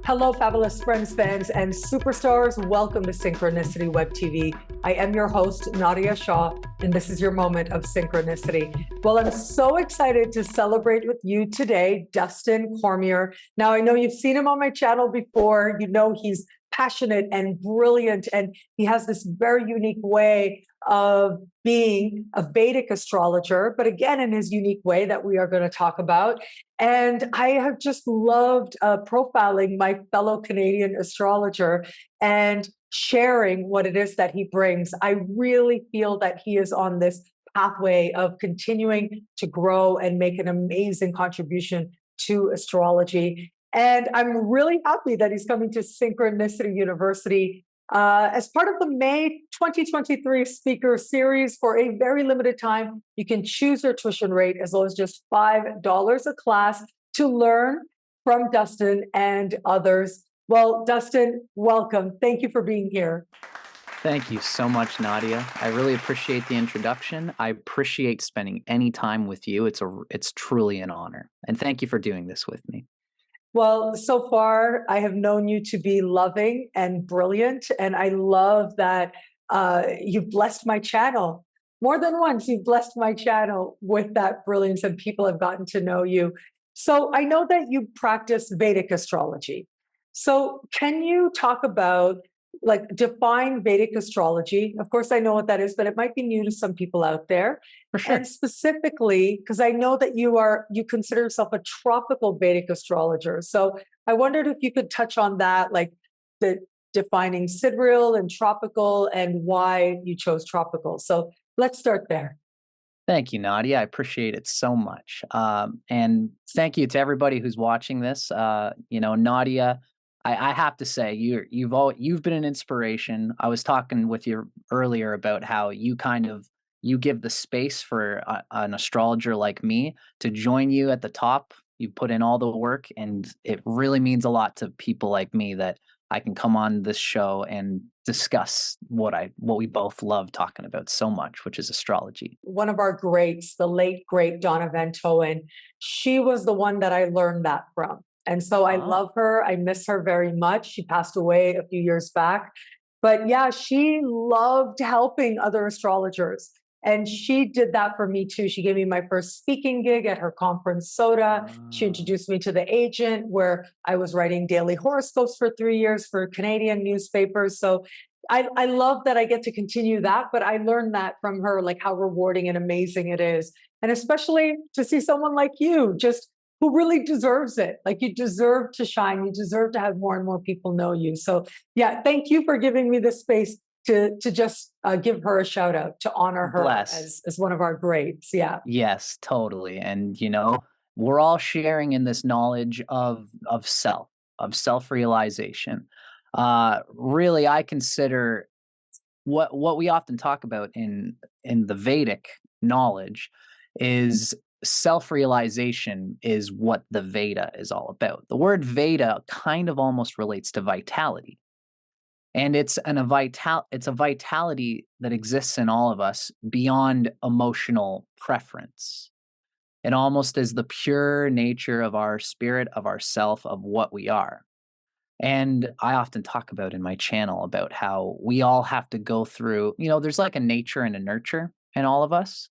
Hello, fabulous friends, fans, and superstars. Welcome to Synchronicity Web TV. I am your host, Nadiya Shah, and this is your moment of synchronicity. Well, I'm so excited to celebrate with you today, Dustin Cormier. Now, I know you've seen him on my channel before. You know he's passionate and brilliant, and he has this very unique way of being a Vedic astrologer, but again, in his unique way that we are going to talk about. And I have just loved profiling my fellow Canadian astrologer and sharing what it is that he brings. I really feel that he is on this pathway of continuing to grow and make an amazing contribution to astrology. And I'm really happy that he's coming to Synchronicity University as part of the May 2023 speaker series. For a very limited time, you can choose your tuition rate as low as just $5 a class to learn from Dustin and others. Well, Dustin, welcome. Thank you for being here. Thank you so much, Nadiya. I really appreciate the introduction. I appreciate spending any time with you. It's truly an honor. And thank you for doing this with me. Well, so far, I have known you to be loving and brilliant, and I love that you've blessed my channel. More than once, you've blessed my channel with that brilliance, and people have gotten to know you. So I know that you practice Vedic astrology. So can you talk about, define Vedic astrology? Of course, I know what that is, but it might be new to some people out there. For sure. And specifically, because I know that you consider yourself a tropical Vedic astrologer. So I wondered if you could touch on that, like the defining sidereal and tropical and why you chose tropical. So let's start there. Thank you, Nadiya. I appreciate it so much. And thank you to everybody who's watching this. Nadiya, I have to say, you've been an inspiration. I was talking with you earlier about how you give the space for an astrologer like me to join you at the top. You put in all the work, and it really means a lot to people like me that I can come on this show and discuss what we both love talking about so much, which is astrology. One of our greats, the late great Donna Van Toen, she was the one that I learned that from. And so I love her. I miss her very much. She passed away a few years back. But yeah, she loved helping other astrologers. And she did that for me too. She gave me my first speaking gig at her conference, Soda. She introduced me to the agent where I was writing daily horoscopes for 3 years for Canadian newspapers. So I love that I get to continue that, but I learned that from her, like how rewarding and amazing it is. And especially to see someone like you, just who really deserves it. Like you deserve to shine. You deserve to have more and more people know you. So yeah, thank you for giving me this space to just give her a shout out, to honor her as one of our greats. Yeah. Yes, totally. And, we're all sharing in this knowledge of self-realization. Really, I consider what we often talk about in the Vedic knowledge is self-realization is what the Veda is all about. The word Veda kind of almost relates to vitality. And it's a vitality that exists in all of us beyond emotional preference. It almost is the pure nature of our spirit, of ourself, of what we are. And I often talk about in my channel about how we all have to go through, there's like a nature and a nurture in all of us.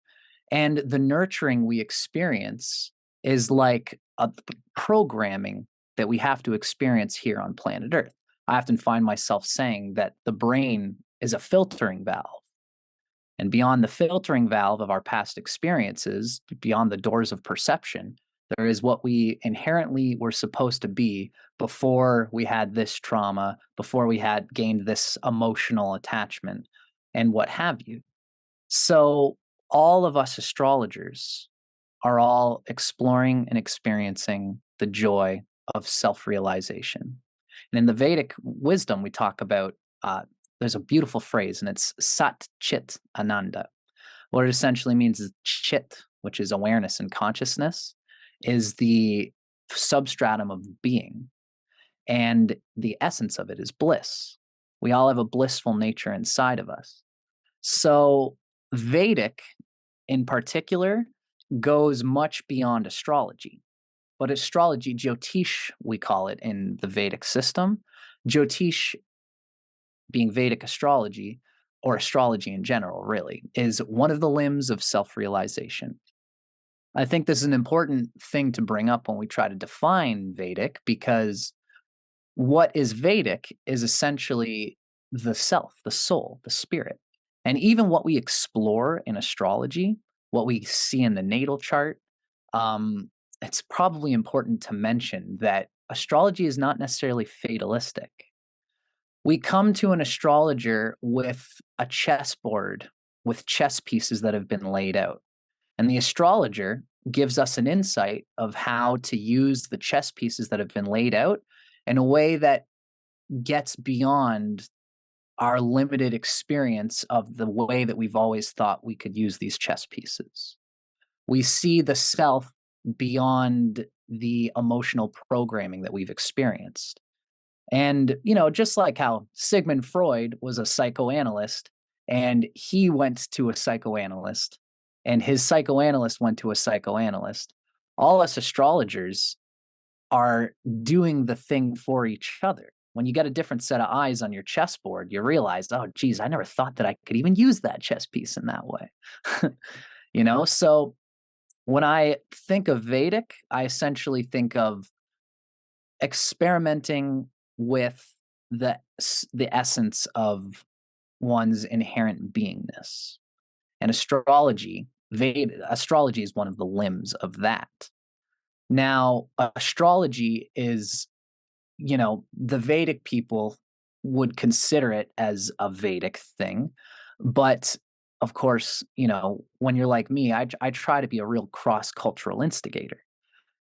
And the nurturing we experience is like a programming that we have to experience here on planet Earth. I often find myself saying that the brain is a filtering valve. And beyond the filtering valve of our past experiences, beyond the doors of perception, there is what we inherently were supposed to be before we had this trauma, before we had gained this emotional attachment, and what have you. So all of us astrologers are all exploring and experiencing the joy of self-realization. And in the Vedic wisdom, we talk about, there's a beautiful phrase, and it's Sat Chit Ananda. What it essentially means is chit, which is awareness and consciousness, is the substratum of being. And the essence of it is bliss. We all have a blissful nature inside of us. So Vedic, in particular, goes much beyond astrology. but astrology, Jyotish, we call it in the Vedic system. Jyotish, being Vedic astrology, or astrology in general, really, is one of the limbs of self-realization. I think this is an important thing to bring up when we try to define Vedic, because what is Vedic is essentially the self, the soul, the spirit. And even what we explore in astrology, what we see in the natal chart, it's probably important to mention that astrology is not necessarily fatalistic. We come to an astrologer with a chessboard with chess pieces that have been laid out. And the astrologer gives us an insight of how to use the chess pieces that have been laid out in a way that gets beyond our limited experience of the way that we've always thought we could use these chess pieces. We see the self beyond the emotional programming that we've experienced. And, just like how Sigmund Freud was a psychoanalyst and he went to a psychoanalyst and his psychoanalyst went to a psychoanalyst, all us astrologers are doing the thing for each other. When you get a different set of eyes on your chessboard, you realize, oh, geez, I never thought that I could even use that chess piece in that way. So when I think of Vedic, I essentially think of experimenting with the essence of one's inherent beingness. And astrology is one of the limbs of that. Now, astrology is, the Vedic people would consider it as a Vedic thing. But of course, when you're like me, I try to be a real cross-cultural instigator.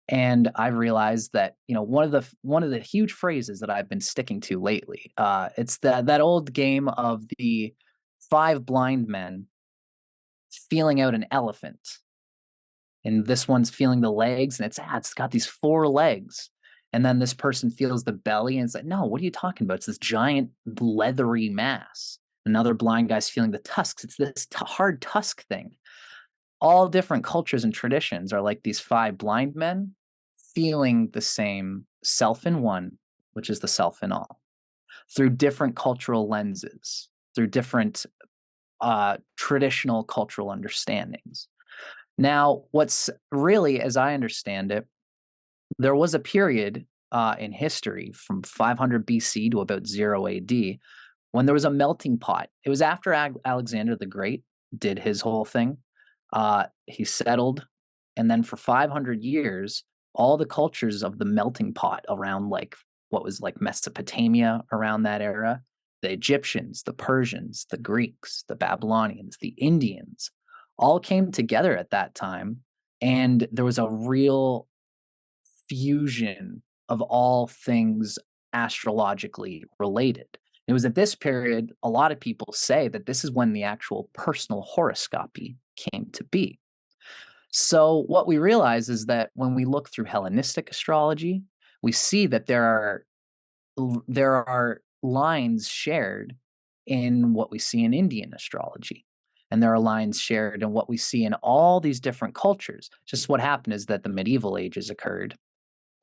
And I realized that, one of the huge phrases that I've been sticking to lately, it's that old game of the 5 blind men feeling out an elephant. And this one's feeling the legs, and it's got these 4 legs. And then this person feels the belly, and it's like, no, what are you talking about? It's this giant leathery mass. Another blind guy's feeling the tusks. It's this hard tusk thing. All different cultures and traditions are like these 5 blind men feeling the same self in one, which is the self in all, through different cultural lenses, through different traditional cultural understandings. Now, what's really, as I understand it, there was a period in history from 500 BC to about 0 AD when there was a melting pot. It was after Alexander the Great did his whole thing. He settled, and then for 500 years, all the cultures of the melting pot around what was like Mesopotamia around that era, the Egyptians, the Persians, the Greeks, the Babylonians, the Indians, all came together at that time, and there was a real fusion of all things astrologically related. It was at this period, a lot of people say that this is when the actual personal horoscopy came to be. So what we realize is that when we look through Hellenistic astrology, we see that there are lines shared in what we see in Indian astrology. And there are lines shared in what we see in all these different cultures. Just what happened is that the medieval ages occurred,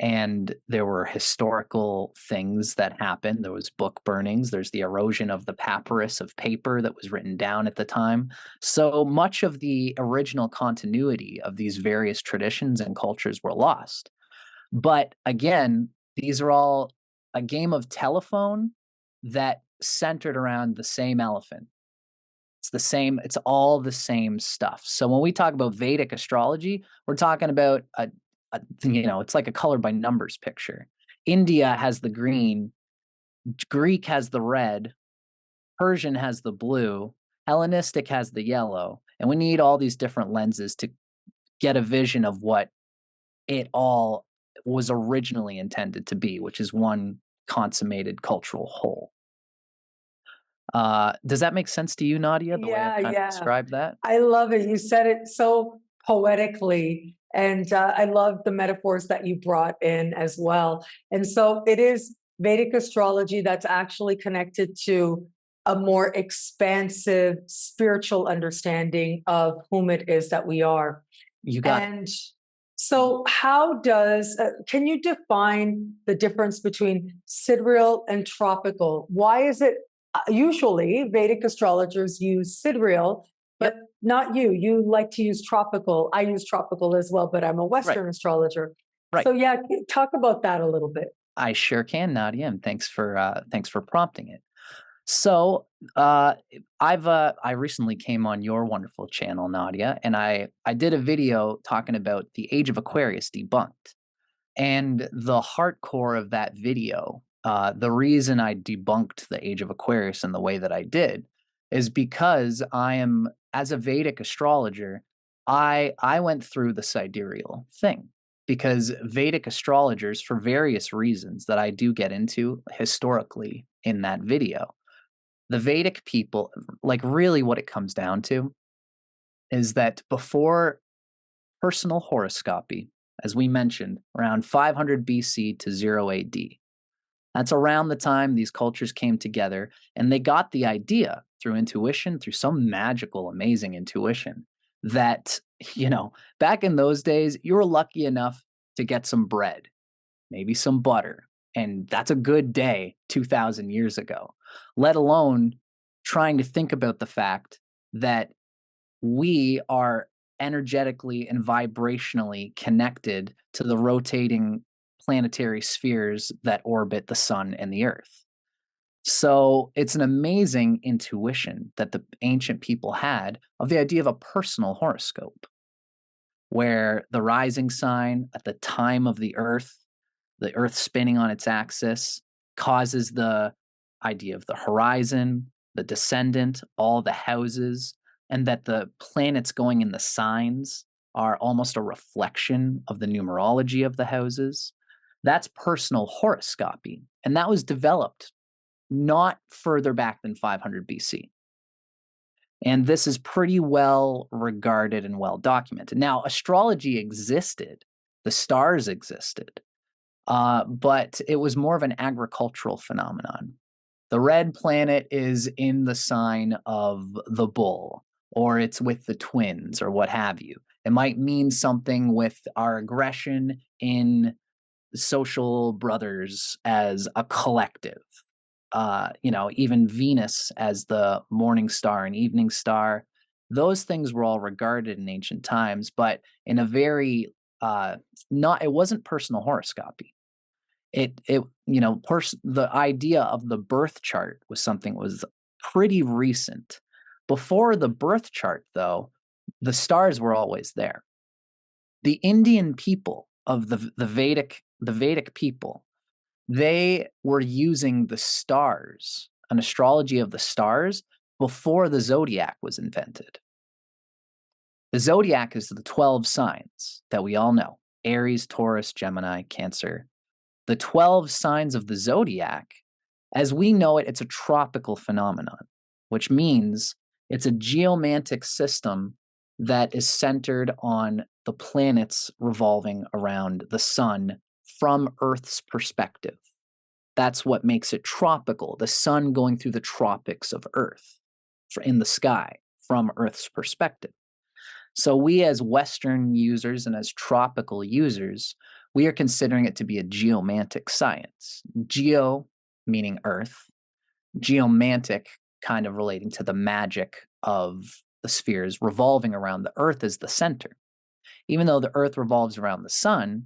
and there were historical things that happened. There was book burnings. There's the erosion of the papyrus of paper that was written down at the time. So much of the original continuity of these various traditions and cultures were lost. But again, these are all a game of telephone that centered around the same elephant. It's all the same stuff. So when we talk about Vedic astrology, we're talking about it's like a color by numbers picture. India has the green, Greek has the red, Persian has the blue, Hellenistic has the yellow, and we need all these different lenses to get a vision of what it all was originally intended to be, which is one consummated cultural whole. Does that make sense to you, Nadiya, the way I've kind of described that? I love it. You said it so poetically. And I love the metaphors that you brought in as well. And so it is Vedic astrology that's actually connected to a more expansive spiritual understanding of whom it is that we are. You got and So how does, can you define the difference between sidereal and tropical? Why is it usually Vedic astrologers use sidereal, but not you? You like to use tropical. I use tropical as well, but I'm a Western astrologer. Right. So yeah, talk about that a little bit. I sure can, Nadiya, and thanks for prompting it. So I recently came on your wonderful channel, Nadiya, and I did a video talking about the Age of Aquarius debunked. And the hardcore of that video, the reason I debunked the Age of Aquarius in the way that I did is because as a Vedic astrologer, I went through the sidereal thing. Because Vedic astrologers, for various reasons that I do get into historically in that video, the Vedic people, like really what it comes down to is that before personal horoscopy, as we mentioned, around 500 BC to 0 AD. That's around the time these cultures came together, and they got the idea through intuition, through some magical, amazing intuition, that, back in those days, you were lucky enough to get some bread, maybe some butter, and that's a good day 2,000 years ago, let alone trying to think about the fact that we are energetically and vibrationally connected to the rotating planetary spheres that orbit the sun and the earth. So it's an amazing intuition that the ancient people had of the idea of a personal horoscope, where the rising sign at the time of the earth spinning on its axis, causes the idea of the horizon, the descendant, all the houses, and that the planets going in the signs are almost a reflection of the numerology of the houses. That's personal horoscopy. And that was developed not further back than 500 BC. And this is pretty well regarded and well documented. Now, astrology existed, the stars existed, but it was more of an agricultural phenomenon. The red planet is in the sign of the bull, or it's with the twins, or what have you. It might mean something with our aggression in social brothers as a collective. Even Venus as the morning star and evening star. Those things were all regarded in ancient times, but in a very it wasn't personal horoscopy. The idea of the birth chart was something that was pretty recent. Before the birth chart, though, the stars were always there. The Indian people of the Vedic people, they were using the stars, an astrology of the stars, before the zodiac was invented. The zodiac is the 12 signs that we all know: Aries, Taurus, Gemini, Cancer. The 12 signs of the zodiac, as we know it, it's a tropical phenomenon, which means it's a geomantic system that is centered on the planets revolving around the sun from Earth's perspective. That's what makes it tropical, the sun going through the tropics of Earth in the sky from Earth's perspective. So we as Western users and as tropical users, we are considering it to be a geomantic science. Geo meaning Earth, geomantic kind of relating to the magic of the spheres revolving around the Earth as the center. Even though the Earth revolves around the sun,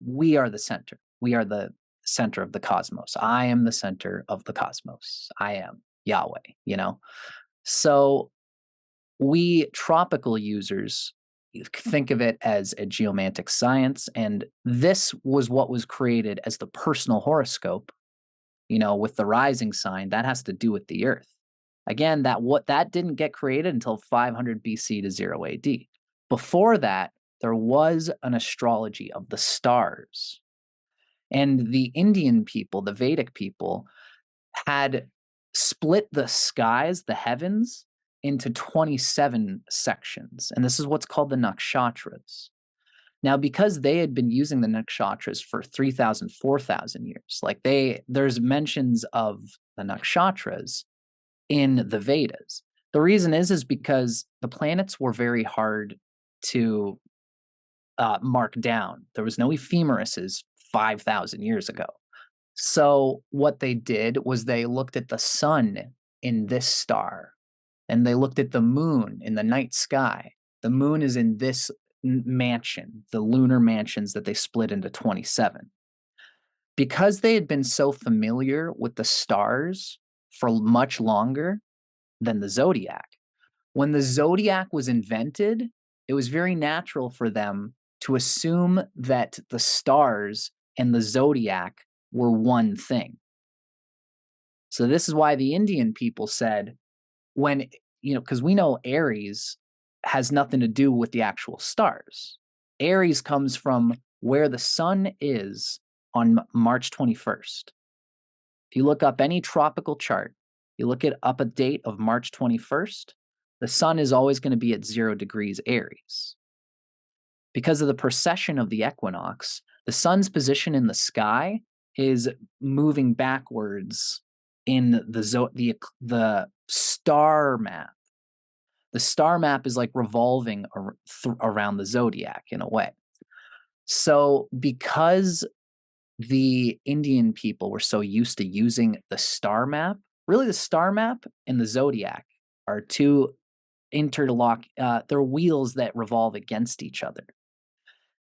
we are the center. We are the center of the cosmos. I am the center of the cosmos. I am Yahweh, So we tropical users think of it as a geomantic science, and this was what was created as the personal horoscope, with the rising sign. That has to do with the earth. Again, that didn't get created until 500 BC to 0 AD. Before that, there was an astrology of the stars. And the Indian people, the Vedic people, had split the skies, the heavens, into 27 sections. And this is what's called the nakshatras. Now, because they had been using the nakshatras for 3,000, 4,000 years, there's mentions of the nakshatras in the Vedas. The reason is because the planets were very hard to marked down. There was no ephemerises 5,000 years ago. So what they did was they looked at the sun in this star, and they looked at the moon in the night sky. The moon is in this mansion, the lunar mansions that they split into 27. Because they had been so familiar with the stars for much longer than the zodiac, when the zodiac was invented, it was very natural for them to assume that the stars and the zodiac were one thing. So this is why the Indian people said, when, because we know Aries has nothing to do with the actual stars. Aries comes from where the sun is on March 21st. If you look up any tropical chart, you look up a date of March 21st, the sun is always going to be at 0 degrees Aries. Because of the precession of the equinox, the sun's position in the sky is moving backwards in the star map. The star map is like revolving around the zodiac in a way. So because the Indian people were so used to using the star map, really the star map and the zodiac are two they're wheels that revolve against each other.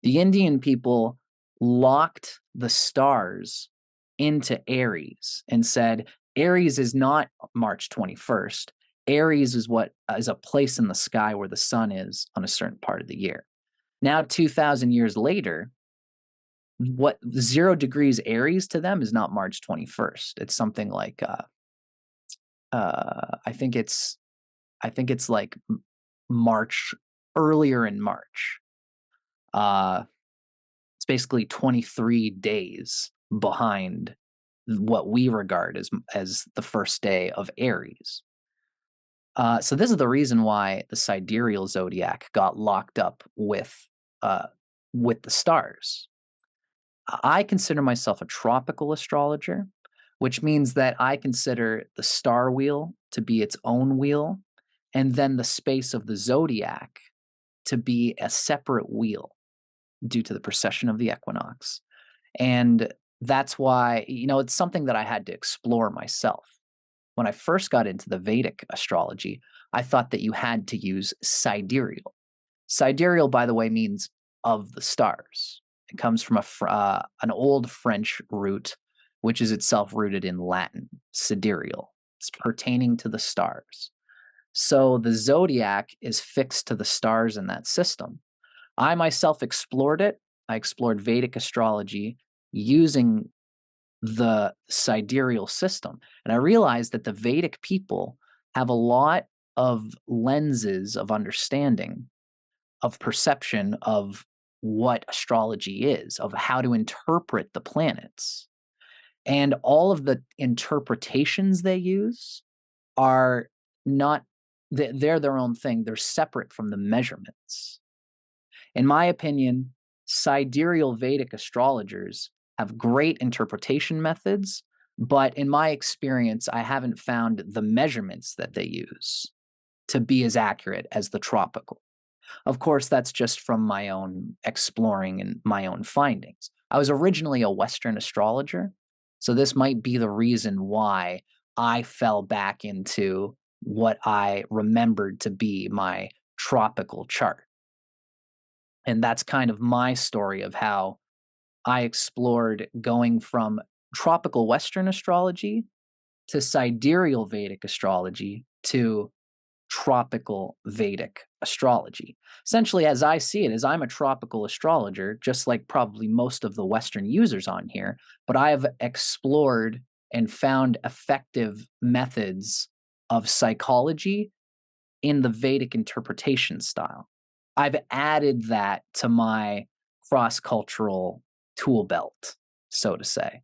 The Indian people locked the stars into Aries and said, Aries is not March 21st. Aries is is a place in the sky where the sun is on a certain part of the year. Now, 2,000 years later, what 0 degrees Aries to them is not March 21st. It's something like, I think it's like March, earlier in March. It's basically 23 days behind what we regard as the first day of Aries. So this is the reason why the sidereal zodiac got locked up with the stars. I consider myself a tropical astrologer, which means that I consider the star wheel to be its own wheel, and then the space of the zodiac to be a separate wheel due to the precession of the equinox. And that's why, it's something that I had to explore myself. When I first got into the Vedic astrology, I thought that you had to use sidereal. Sidereal, by the way, means of the stars. It comes from an old French root, which is itself rooted in Latin, sidereal. It's pertaining to the stars. So the zodiac is fixed to the stars in that system. I myself explored it. I explored Vedic astrology using the sidereal system. And I realized that the Vedic people have a lot of lenses of understanding, of perception of what astrology is, of how to interpret the planets. And all of the interpretations they use are not, they're their own thing. They're separate from the measurements. In my opinion, sidereal Vedic astrologers have great interpretation methods, but in my experience, I haven't found the measurements that they use to be as accurate as the tropical. Of course, that's just from my own exploring and my own findings. I was originally a Western astrologer, so this might be the reason why I fell back into what I remembered to be my tropical chart. And that's kind of my story of how I explored going from tropical Western astrology to sidereal Vedic astrology to tropical Vedic astrology. Essentially, as I see it, is I'm a tropical astrologer, just like probably most of the Western users on here, but I have explored and found effective methods of psychology in the Vedic interpretation style. I've added that to my cross-cultural tool belt, so to say.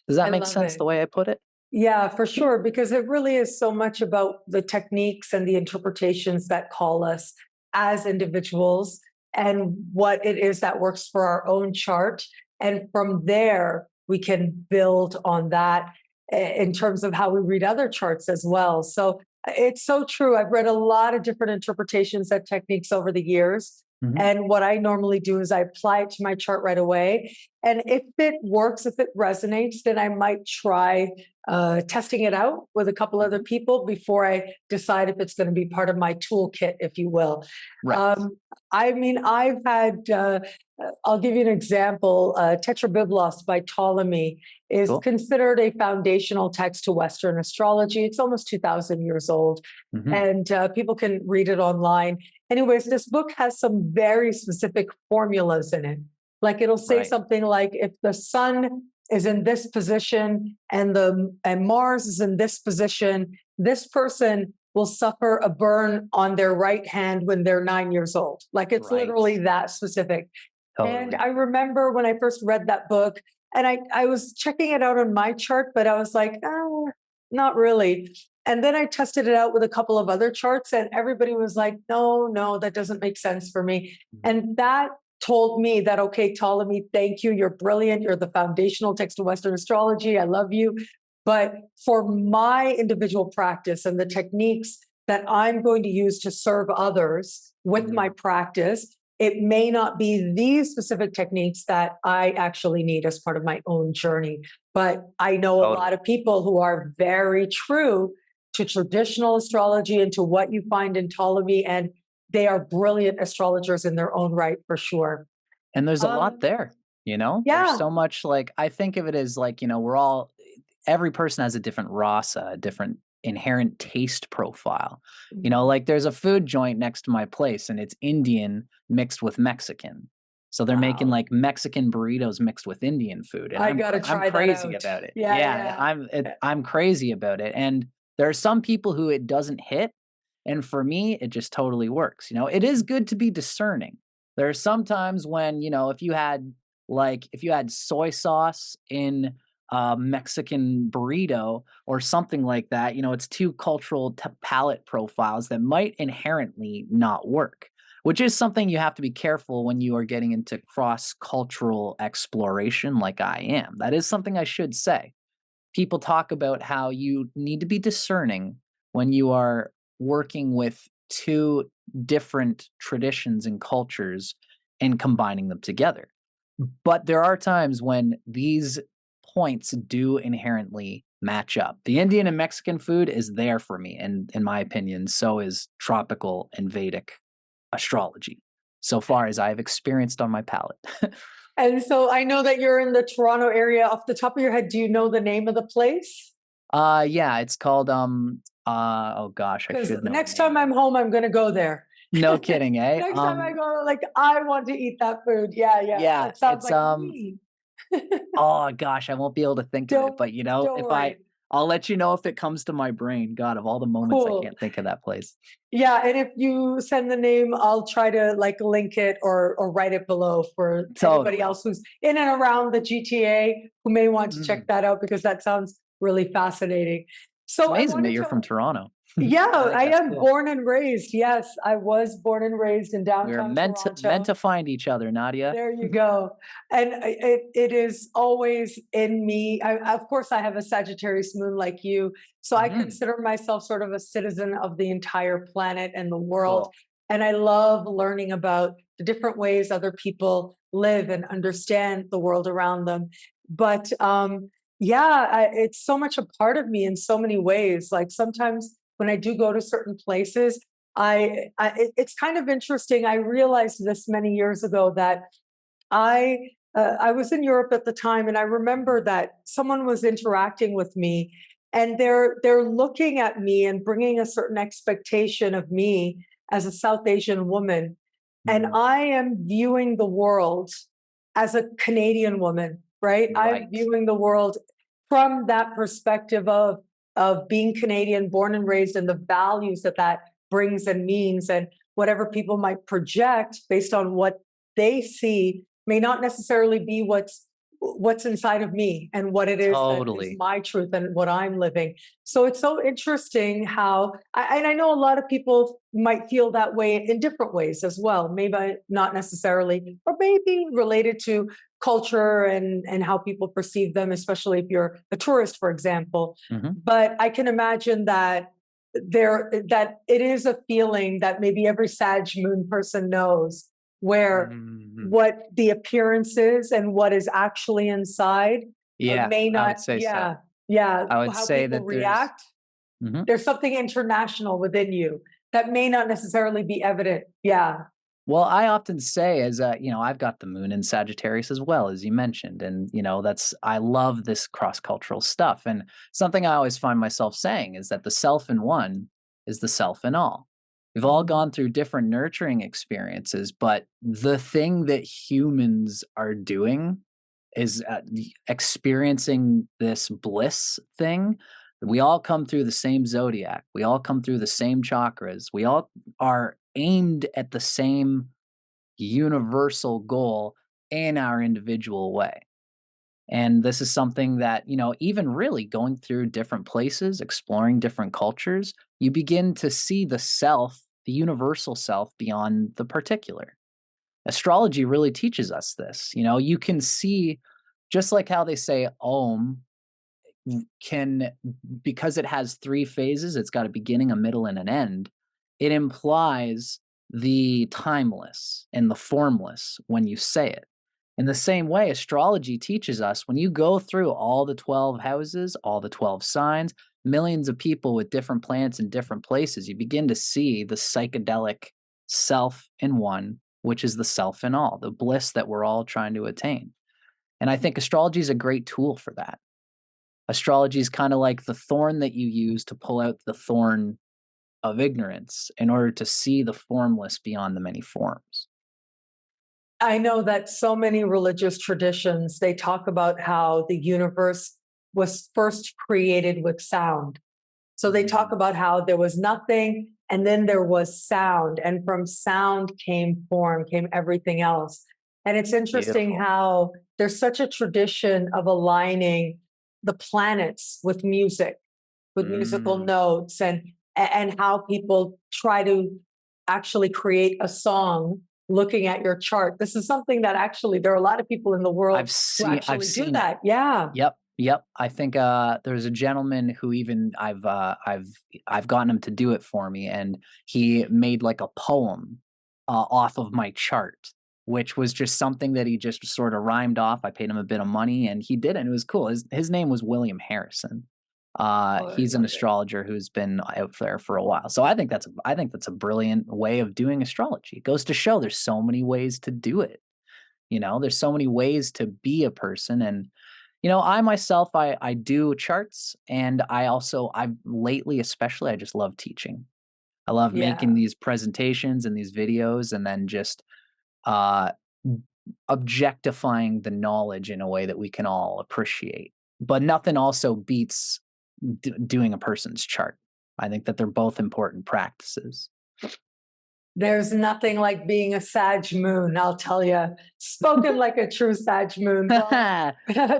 Does that make sense the way I put it? Yeah, for sure, because it really is so much about the techniques and the interpretations that call us as individuals and what it is that works for our own chart. And from there, we can build on that in terms of how we read other charts as well. So it's so true. I've read a lot of different interpretations and techniques over the years. And what I normally do is I apply it to my chart right away. And if it works, if it resonates, then I might try testing it out with a couple other people before I decide if it's going to be part of my toolkit, if you will. Right. I mean, I've had, I'll give you an example. Tetrabiblos by Ptolemy is considered a foundational text to Western astrology. It's almost 2,000 years old, and people can read it online. Anyways, this book has some very specific formulas in it. Like it'll say something like, if the sun is in this position and Mars is in this position, this person will suffer a burn on their right hand when they're 9 years old. Like it's literally that specific. And I remember when I first read that book, and I was checking it out on my chart, but I was like, oh, not really. And then I tested it out with a couple of other charts, and everybody was like, no, that doesn't make sense for me. And that told me that, okay, Ptolemy, thank you. You're brilliant. You're the foundational text of Western astrology. I love you. But for my individual practice and the techniques that I'm going to use to serve others with my practice, it may not be these specific techniques that I actually need as part of my own journey. But I know a lot of people who are very true to traditional astrology and to what you find in Ptolemy, and they are brilliant astrologers in their own right, for sure. And there's a lot there, There's so much, like, I think of it as like, every person has a different rasa, a different inherent taste profile. Like there's a food joint next to my place and it's Indian mixed with Mexican. So they're making like Mexican burritos mixed with Indian food. And I gotta try that out. I'm crazy about it. I'm crazy about it. And there are some people who it doesn't hit. And for me, it just totally works. It is good to be discerning. There are some times when, if you had soy sauce in Mexican burrito or something like that, it's two cultural palate profiles that might inherently not work, which is something you have to be careful when you are getting into cross-cultural exploration like I am. That is something I should say. People talk about how you need to be discerning when you are working with two different traditions and cultures and combining them together. But there are times when these points do inherently match up. The Indian and Mexican food is there for me, and in my opinion, so is tropical and Vedic astrology, so far as I've experienced on my palette. And so I know that you're in the Toronto area. Off the top of your head, do you know the name of the place? Yeah, it's called oh gosh, I should know. Next time I'm home, I'm gonna go there. No kidding, eh? Next time I go, like, I want to eat that food. Yeah. That sounds like me. Oh gosh, I won't be able to think of it, but I'll let you know if it comes to my brain. God, of all the moments, I can't think of that place. Yeah, and if you send the name, I'll try to like link it or write it below for anybody else who's in and around the GTA who may want to check that out, because that sounds really fascinating. So it's amazing that you're from Toronto. Yeah, I am born and raised. Yes, I was born and raised in downtown We're meant to find each other, Nadiya. There you go. And it is always in me. Of course, I have a Sagittarius moon like you. So I consider myself sort of a citizen of the entire planet and the world. Cool. And I love learning about the different ways other people live and understand the world around them. But it's so much a part of me in so many ways. Like sometimes when I do go to certain places, it's kind of interesting. I realized this many years ago that I was in Europe at the time, and I remember that someone was interacting with me, and they're looking at me and bringing a certain expectation of me as a South Asian woman, and I am viewing the world as a Canadian woman, right? I'm viewing the world from that perspective of being Canadian, born and raised, and the values that brings and means, and whatever people might project based on what they see may not necessarily be what's inside of me and what it is that is my truth and what I'm living. So it's so interesting how, and I know a lot of people might feel that way in different ways as well, maybe not necessarily, or maybe related to culture and how people perceive them, especially if you're a tourist, for example. But I can imagine that it is a feeling that maybe every Sag moon person knows, where Mhm. what the appearance is and what is actually inside Yeah, may I not, would say so. yeah, I would how say people that react. Mhm. There's something international within you that may not necessarily be evident. Yeah. Well, I often say as I've got the moon in Sagittarius as well, as you mentioned. And, I love this cross-cultural stuff. And something I always find myself saying is that the self in one is the self in all. We've all Mhm. gone through different nurturing experiences, but the thing that humans are doing is experiencing this bliss thing. We all come through the same zodiac. We all come through the same chakras. We all are aimed at the same universal goal in our individual way. And this is something that, even really going through different places, exploring different cultures, you begin to see the self, the universal self beyond the particular. Astrology really teaches us this. You can see, just like how they say Om can, because it has three phases, it's got a beginning, a middle, and an end. It implies the timeless and the formless when you say it. In the same way, astrology teaches us when you go through all the 12 houses, all the 12 signs, millions of people with different planets in different places, you begin to see the psychedelic self in one, which is the self in all, the bliss that we're all trying to attain. And I think astrology is a great tool for that. Astrology is kind of like the thorn that you use to pull out the thorn of ignorance in order to see the formless beyond the many forms. I know that so many religious traditions, they talk about how the universe was first created with sound. So they talk Mm, about how there was nothing and then there was sound, and from sound came form, came everything else. And it's interesting beautiful. how there's such a tradition of aligning the planets with musical Mm, notes, and how people try to actually create a song looking at your chart. This is something that actually there are a lot of people in the world who I've actually do seen it. that. Yeah. Yep, yep. I think there's a gentleman who even I've gotten him to do it for me, and he made like a poem off of my chart, which was just something that he just sort of rhymed off. I paid him a bit of money, and he did it. And it was cool. His name was William Harrison. Oh, I He's an love it. astrologer who's been out there for a while. So I think that's a brilliant way of doing astrology. It goes to show there's so many ways to do it. There's so many ways to be a person. And I myself, I do charts, and I've lately, especially, I just love teaching. I love making Yeah. these presentations and these videos, and then just uh, objectifying the knowledge in a way that we can all appreciate. But nothing also beats doing a person's chart. I think that they're both important practices. There's nothing like being a Sag moon, I'll tell you. Spoken like a true Sag moon. Well,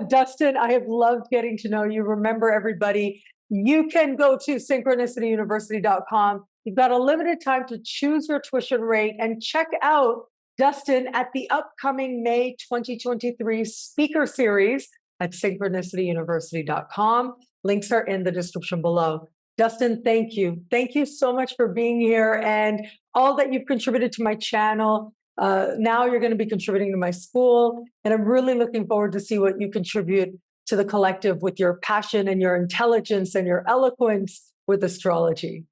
Dustin, I have loved getting to know you. Remember, everybody, you can go to synchronicityuniversity.com. You've got a limited time to choose your tuition rate and check out Dustin at the upcoming May 2023 speaker series at synchronicityuniversity.com. Links are in the description below. Dustin, thank you. Thank you so much for being here and all that you've contributed to my channel. Now you're going to be contributing to my school, and I'm really looking forward to see what you contribute to the collective with your passion and your intelligence and your eloquence with astrology.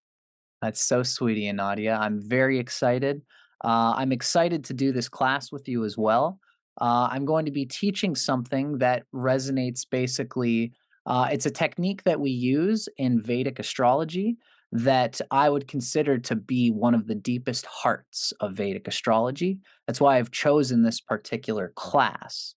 That's so sweet of you, Nadia. I'm very excited. I'm excited to do this class with you as well. I'm going to be teaching something that resonates basically. It's a technique that we use in Vedic astrology that I would consider to be one of the deepest hearts of Vedic astrology. That's why I've chosen this particular class.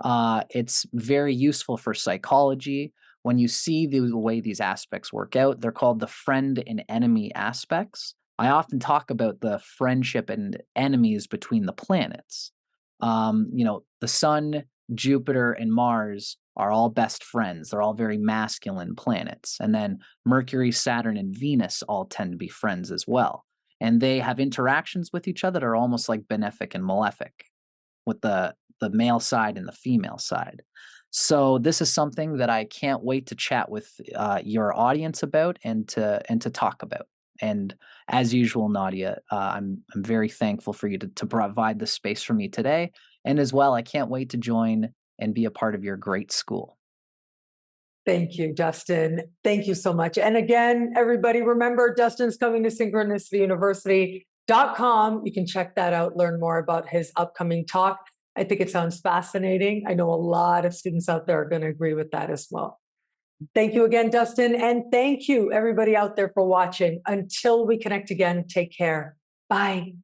It's very useful for psychology. When you see the way these aspects work out, they're called the friend and enemy aspects. I often talk about the friendship and enemies between the planets. The sun, Jupiter, and Mars are all best friends. They're all very masculine planets. And then Mercury, Saturn, and Venus all tend to be friends as well. And they have interactions with each other that are almost like benefic and malefic, with the male side and the female side. So this is something that I can't wait to chat with your audience about and to talk about. And as usual, Nadiya, I'm very thankful for you to provide the space for me today. And as well, I can't wait to join and be a part of your great school. Thank you, Dustin. Thank you so much. And again, everybody, remember, Dustin's coming to synchronicityuniversity.com. You can check that out, learn more about his upcoming talk. I think it sounds fascinating. I know a lot of students out there are going to agree with that as well. Thank you again, Dustin. And thank you, everybody out there, for watching. Until we connect again, take care. Bye.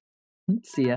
See ya.